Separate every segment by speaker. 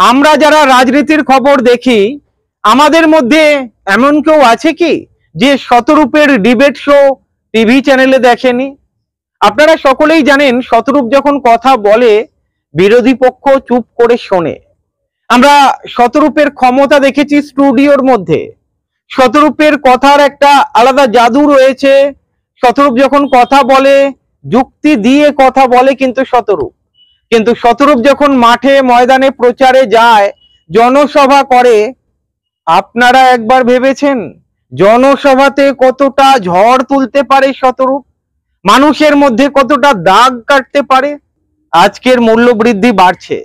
Speaker 1: আমরা যারা রাজনীতির খবর দেখি আমাদের মধ্যে এমন কেউ আছে কি যে শতরূপের ডিবেট শো টিভি চ্যানেলে দেখেনি? আপনারা সকলেই জানেন শতরূপ যখন কথা বলে বিরোধী পক্ষ চুপ করে শোনে। আমরা শতরূপের ক্ষমতা দেখেছি স্টুডিওর মধ্যে। শতরূপের কথার একটা আলাদা জাদু রয়েছে। শতরূপ যখন কথা বলে যুক্তি দিয়ে কথা বলে কিন্তু শতরূপ যখন মাঠে ময়দানে প্রচারে যায়, জনসভা করে, আপনারা একবার ভেবেছেন জনসভাতে কতটা ঝড় তুলতে পারে শতরূপ, মানুষের মধ্যে কতটা দাগ কাটতে পারে? আজকের মূল্য বৃদ্ধি বাড়ছে,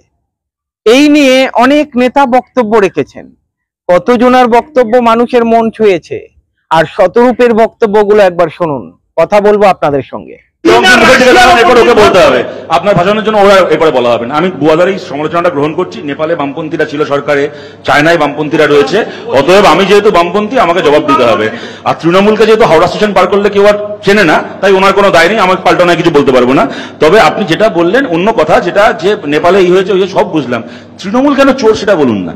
Speaker 1: এই নিয়ে অনেক নেতা বক্তব্য রেখেছেন। কতজনের বক্তব্য মানুষের মন ছুঁয়েছে, আর শতরূপের বক্তব্যগুলো একবার শুনুন। কথা বলবো আপনাদের সঙ্গে।
Speaker 2: বলতে হবে আপনার ভাষণের জন্য ওরা এরপরে বলা হবে না। আমি 2000 এই সমালোচনাটা গ্রহণ করছি। নেপালে বামপন্থীরা ছিল সরকারে, চায়নায় বামপন্থীরা রয়েছে, অতএব আমি যেহেতু বামপন্থী আমাকে জবাব দিতে হবে। আর তৃণমূলকে যেহেতু হাওড়া স্টেশন পার করলে কেউ আর চেনে না, তাই ওনার কোনো দায় নেই, আমাকে পাল্টানো কিছু বলতে পারবো না। তবে আপনি যেটা বললেন অন্য কথা, যেটা যে নেপালে এই হয়েছে সব বুঝলাম, তৃণমূল কেন চোর সেটা বলুন না।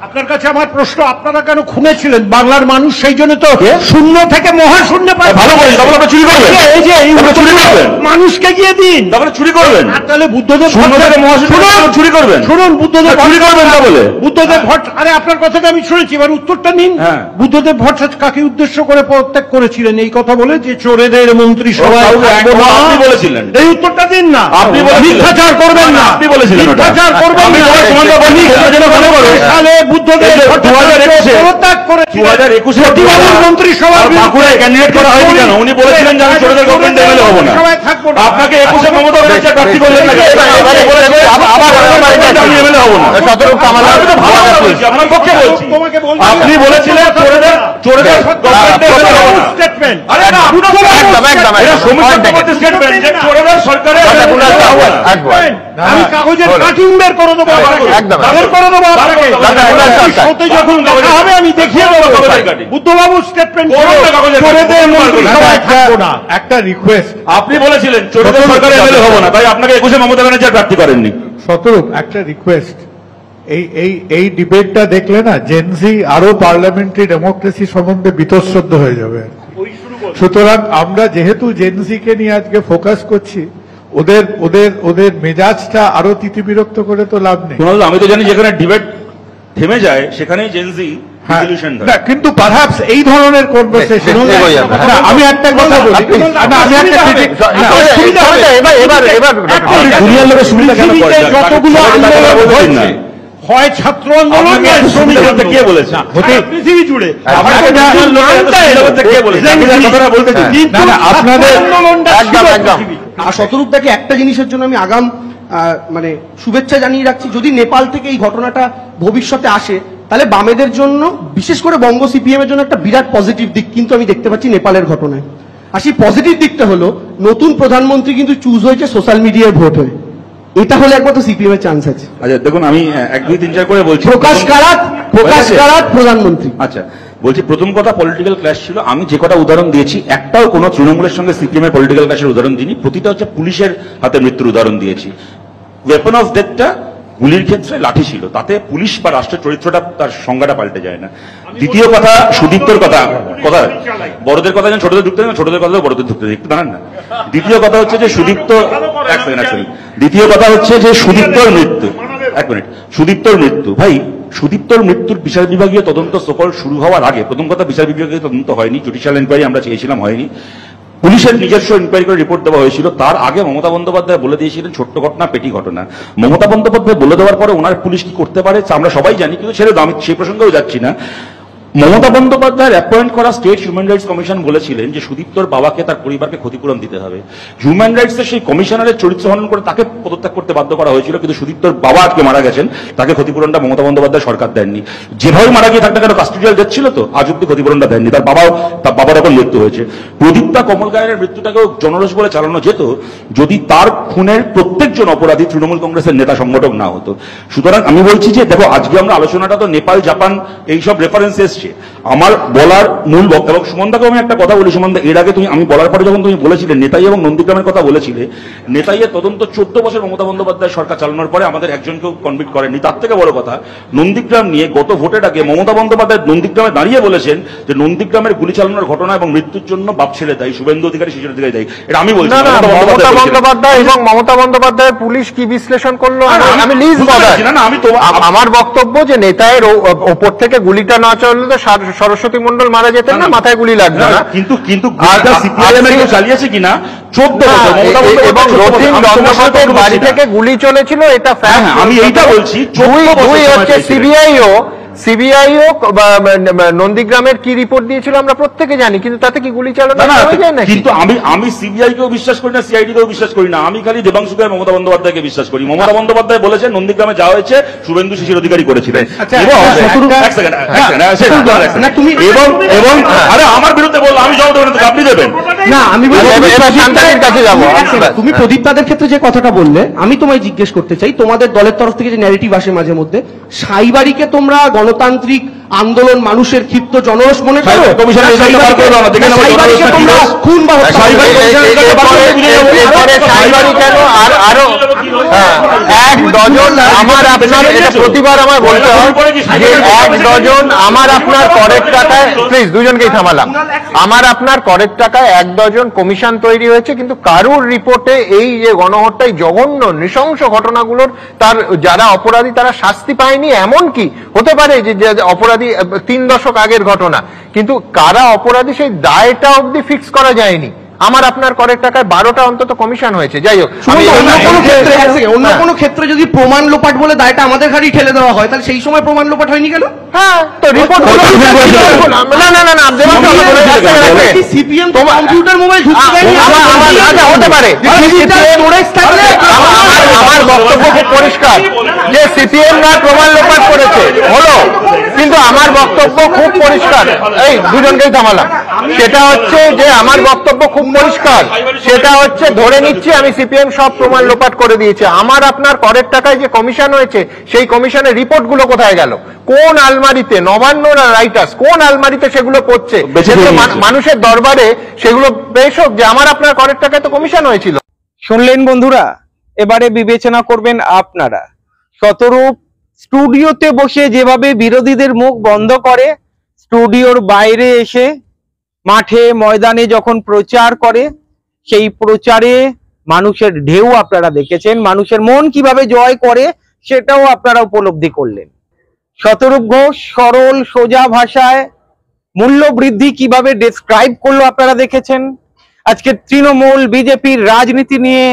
Speaker 3: আপনার কাছে আমার প্রশ্ন, আপনারা কেন খুনে ছিলেন? বাংলার মানুষ সেই জন্য তো শূন্য থেকে মহাশূন্য পায়।
Speaker 2: ভালো করেন, তখন আপনি চুরি করবেন।
Speaker 3: এই যে চুরি করবেন, মানুষকে গিয়ে দিন,
Speaker 2: তখন চুরি করবেন।
Speaker 3: তাহলে বুদ্ধদেব
Speaker 2: শূন্য থেকে মহাশূন্য চুরি করবেন।
Speaker 3: শুনুন, বুদ্ধদেব
Speaker 2: চুরি করবেন না বলে
Speaker 3: বুদ্ধদেব ভট্টাচার্য, আরে আপনার কথাটা আমি শুনেছি, এবার উত্তরটা নিন। বুদ্ধদেব ভট্টাচার্য কাকে উদ্দেশ্য করে পদত্যাগ করেছিলেন এই কথা বলে যে চোরেদের মন্ত্রিসভায়
Speaker 2: আপনি বলেছিলেন?
Speaker 3: এই উত্তরটা দিন না।
Speaker 2: আপনি
Speaker 3: মিথ্যাচার করবেন না,
Speaker 2: আপনি বলেছিলেন
Speaker 3: মিথ্যাচার করবেন না। সালে বুদ্ধদেব পদত্যাগ করে
Speaker 2: 2021
Speaker 3: মন্ত্রিসভার
Speaker 2: বাঁকুড়ায় ক্যান্ডিডেট করা হয়নি কেন? উনি বলেছিলেন যে আমি চোরেদের গভর্নমেন্ট এমএলএ হব না। আপনাকে 21 মমতা ব্যানার্জি প্রার্থী করলেন না, আমি এমএলএ হব না। আপনার পক্ষে বলছি, আপনি বলেছিলেন চোরেদের স্টেটমেন্ট। আরে না, স্টেটমেন্ট যে চোরেদের সরকারে
Speaker 3: আমি কাগজের কাটিং বের করে দেবো, বের করে দেবো আপনাকে যখন দেখা হবে আমি দেখিয়ে দেবো। বুদ্ধবাবু স্টেটমেন্ট
Speaker 4: একটা রিকোয়েস্ট,
Speaker 2: আপনি বলেছিলেন চোরেদের সরকারে এমএলএ হবো না, তাই আপনাকে 21 মমতা ব্যানার্জি প্রার্থী করেননি।
Speaker 4: শতরূপ একটা রিকোয়েস্ট, এই ডিবেটটা দেখলে না জেনজি আরো পার্লামেন্টারি ডেমোক্রেসি সম্বন্ধে বিতশ্রদ্ধ হয়ে যাবে। সুতরাং আমরা যেহেতু জেনজিকে নিয়ে আজকে ফোকাস করছি, ওদের মেজাজটা আরো তিতিবিরক্ত করে তো লাভ নেই।
Speaker 2: আমি তো জানি যেখানে ডিবেট থেমে যায় সেখানেই জেনজি সলিউশন দেয়,
Speaker 4: কিন্তু পারহ্যাপস এই ধরনের কনভারসেশন। আমি একটা কথা বলি,
Speaker 2: দুনিয়ার লোকের সুবিধা কেন করে?
Speaker 3: যতগুলো আন্দোলন হয়েছে, হয় ছাত্র আন্দোলন,
Speaker 2: কে বলেছে
Speaker 3: পৃথিবী জুড়ে
Speaker 5: শতরূপদাকে একটা জিনিসের জন্য আমি আগাম মানে শুভেচ্ছা জানিয়ে রাখছি, যদি নেপাল থেকে এই ঘটনাটা ভবিষ্যতে আসে তাহলে বামেদের জন্য, বিশেষ করে বঙ্গ সিপিএম এর জন্য একটা বিরাট পজিটিভ দিক কিন্তু আমি দেখতে পাচ্ছি নেপালের ঘটনায়। আর সেই পজিটিভ দিকটা হলো নতুন প্রধানমন্ত্রী কিন্তু চুজ হয়েছে সোশ্যাল মিডিয়ার ভোট হয়ে। এটা হলে একমাত্র সিপিএম এর চান্স আছে।
Speaker 2: আচ্ছা দেখুন, আমি 1 2 3 4 করে বলছি।
Speaker 5: প্রকাশ কারাত প্রধানমন্ত্রী।
Speaker 2: আচ্ছা বলছি, প্রথম কথা পলিটিক্যাল ক্ল্যাশ ছিল। আমি যে কটা উদাহরণ দিয়েছি একটাও কোনো তৃণমূলের সঙ্গে সিপিএম এর পলিটিক্যাল ক্ল্যাশের উদাহরণ দিইনি। প্রতিটা হচ্ছে পুলিশের হাতে মৃত্যুর উদাহরণ দিয়েছি। ওয়েপন অফ ডেথটা গুলির ক্ষেত্রে লাঠি ছিল, তাতে পুলিশ বা রাষ্ট্রের চরিত্রটা, তার সংজ্ঞাটা পাল্টে যায় না। দ্বিতীয় কথা সুদীপ্তর কথা, বড়দের কথা যেন ছোটদের ঢুকতে দেন, ছোটদের কথা বড়দের ঢুকতে দেখতে দাঁড়ান না। দ্বিতীয় কথা হচ্ছে যে সুদীপ্ত, দ্বিতীয় কথা হচ্ছে যে সুদীপ্তর মৃত্যু, এক মিনিট, সুদীপ্তর মৃত্যু, ভাই সুদীপ্তর মৃত্যুর বিচার বিভাগীয় তদন্ত সকল শুরু হওয়ার আগে, প্রথম কথা বিচার বিভাগীয় তদন্ত হয়নি, জুডিশিয়াল এনকোয়ারি আমরা চেয়েছিলাম, হয়নি। পুলিশের নিজস্ব ইনকোয়ারি করে রিপোর্ট দেওয়া হয়েছিল। তার আগে মমতা বন্দ্যোপাধ্যায় বলে দিয়েছিলেন ছোট্ট ঘটনা, পেটি ঘটনা। মমতা বন্দ্যোপাধ্যায় বলে দেওয়ার পরে ওনার পুলিশ কি করতে পারে আমরা সবাই জানি, কিন্তু ছেড়ে আমি সেই প্রসঙ্গেও যাচ্ছি না। মমতা বন্দ্যোপাধ্যায়ের অ্যাপয়েন্ট করা স্টেট হিউম্যান রাইটস কমিশন বলেছিলেন যে সুদীপ্তর বাবাকে, তার পরিবারকে ক্ষতিপূরণ দিতে হবে। হিউম্যান রাইটসের সেই কমিশনারের চরিত্র হনন করে তাকে পদত্যাগ করতে বাধ্য করা হয়েছিল, কিন্তু সুদীপ্তর বাবা আজকে মারা গেছেন, তাকে ক্ষতিপূরণটা মমতা বন্দ্যোপাধ্যায় সরকার দেননি। যেভাবে মারা গিয়ে থাকতে কেন কাস্টোডিয়াল ডেথ ছিল তো, আজ অব্দি ক্ষতিপূরণটা দেননি। তার বাবার এখন মৃত্যু হয়েছে। প্রদীপ্তা কমল গায়ের মৃত্যুটাকেও জনরোষ বলে চালানো যেত যদি তার খুনের প্রত্যেকজন অপরাধী তৃণমূল কংগ্রেসের নেতা সংগঠক না হতো। সুতরাং আমি বলছি যে দেখো, আজকে আমরা আলোচনাটা তো নেপাল, জাপান এইসব রেফারেন্স এসছে, এসছে। আমার বলার মূল বক্তব্য, এবং সুমনদাকে আমি একটা কথা বলি, সুমনদা এর আগে আমি বলার পরে যখন তুমি বলেছিলে নেতাই এবং নন্দীগ্রামের কথা বলেছিলে, নেতাইয়ের তদন্ত 14 বছর মমতা বন্দ্যোপাধ্যায় সরকার চালানোর পরে আমাদের একজনকেও কনভিক্ট করেননি। তার থেকে বড় কথা, নন্দীগ্রাম নিয়ে গত ভোটের আগে মমতা বন্দ্যোপাধ্যায় নন্দীগ্রামে দাঁড়িয়ে বলেছেন যে নন্দীগ্রামের গুলি চালানোর ঘটনা এবং মৃত্যুর জন্য বাপ ছেলে দায়ী, শুভেন্দু অধিকারী শিশির অধিকারী দায়ী। এটা আমি বলছি
Speaker 6: মমতা বন্দ্যোপাধ্যায় এবং মমতা বন্দ্যোপাধ্যায় পুলিশ কি বিশ্লেষণ করলো আমি লিস্ট বলাই না। আমি তো আমার বক্তব্য যে নেতায়ের ওপর থেকে গুলিটা না চললে তো সরস্বতী মণ্ডল মারা যেতেন না, মাথায় গুলি লাগবে না।
Speaker 2: কিন্তু সিপিআইএম এর চালিয়েছে কিনা 14 বছর
Speaker 6: এবং রথীন বন্দ্যোপাধ্যায়ের বাড়ি থেকে গুলি চলেছিল, এটা ফ্যাক্ট।
Speaker 2: আমি এইটা বলছি।
Speaker 6: দুই হচ্ছে সিবিআইও নন্দীগ্রামের কি রিপোর্ট দিয়েছিল আমরা প্রত্যেকে জানি, কিন্তু তাতে কি গুলি চালানো হয়ে যায় না?
Speaker 2: কিন্তু আমি সিবিআই কেও বিশ্বাস করি না, সিআইডি কেও বিশ্বাস করি না, আমি খালি দেবাংশুকে মমতা বন্দ্যোপাধ্যায়কে বিশ্বাস করি। মমতা বন্দ্যোপাধ্যায় বলেছেন নন্দীগ্রামে যাওয়া হয়েছে, শুভেন্দু শিশির অধিকারী করেছিলেন। এবং আরে আমার বিরুদ্ধে বললো, আমি জবাব দেবেন, আপনি দেবেন
Speaker 5: না? আমি
Speaker 6: কাছে যাবো।
Speaker 5: তুমি প্রদীপ দাদের ক্ষেত্রে যে কথাটা বললে, আমি তোমায় জিজ্ঞেস করতে চাই, তোমাদের দলের তরফ থেকে যে ন্যারেটিভ আসে মাঝে মধ্যে, সাইবাড়িকে তোমরা গণতান্ত্রিক আন্দোলন, মানুষের ক্ষিপ্ত জনরোষ মনে করো? খুন বা
Speaker 6: এক ডজন আমার আপনার, প্রতিবার আমার বলতে হয় যে এক ডজন আমার আপনার করের টাকায়, প্লিজ দুজনকেই থামালাম, আমার আপনার করের টাকায় 1 ডজন কমিশন তৈরি হয়েছে, কিন্তু কারুর রিপোর্টে এই যে গণহত্যায় জঘন্য নৃশংস ঘটনাগুলোর তার যারা অপরাধী তারা শাস্তি পায়নি। এমন কি হতে পারে যে অপরাধী 3 দশক আগের ঘটনা, কিন্তু কারা অপরাধী সেই দায়টা অবধি ফিক্স করা যায়নি। আমার আপনার করের টাকায় 12টা অন্তত কমিশন হয়েছে। যাই হোক,
Speaker 5: অন্য কোনো ক্ষেত্রে যদি প্রমাণ লোপাট বলে দায়টা আমাদের ঘাড়েই ঠেলে দেওয়া হয়, তাহলে সেই সময় প্রমাণ লোপাট হয়নি কেন?
Speaker 6: হ্যাঁ, তো রিপোর্ট
Speaker 5: সিপিএম তো কম্পিউটার মোবাইল
Speaker 6: হতে পারে। আমার বক্তব্য খুব পরিষ্কার যে সিপিএম না প্রমাণ লোপাট করেছে হলো, কিন্তু আমার বক্তব্য খুব পরিষ্কার, এই দুজনকেই থামালাম, সেটা হচ্ছে যে আমার বক্তব্য খুব পরিষ্কার, সেটা হচ্ছে ধরে নিচ্ছি আমি সিপিএম সব প্রমাণ লোপাট করে দিয়েছে। আমার আপনার করের টাকায় যে কমিশন হয়েছে সেই কমিশনের রিপোর্ট গুলো কোথায় গেল? কোন আলমারিতে? নবান্ন না রাইটার্স কোন আলমারিতে সেগুলো পড়ছে? মানুষের দরবারে সেগুলো পেশ হোক যে আমার আপনার করের টাকায় তো কমিশন হয়েছিল।
Speaker 1: শুনলেন বন্ধুরা, এবারে বিবেচনা করবেন আপনারা। শতরূপ স্টুডিওতে বসে যেভাবে বিরোধীদের মুখ বন্ধ করে, স্টুডিওর বাইরে এসে মাঠে ময়দানে যখন প্রচার করে, সেই প্রচারে মানুষের ঢেউ আপনারা দেখেছেন, মানুষের মন কিভাবে জয় করে সেটাও আপনারা উপলব্ধি করলেন। শতরূপ ঘোষ সরল সোজা ভাষায় মূল্য বৃদ্ধি কিভাবে ডেসক্রাইব করলো আপনারা দেখেছেন। আজকে তৃণমূল বিজেপির রাজনীতি নিয়ে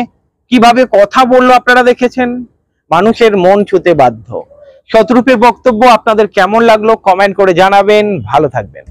Speaker 1: কিভাবে কথা বললো আপনারা দেখেছেন। মানুষের মন ছুঁতে বাধ্য। শতরূপের বক্তব্য আপনাদের কেমন লাগলো কমেন্ট করে জানাবেন। ভালো থাকবেন।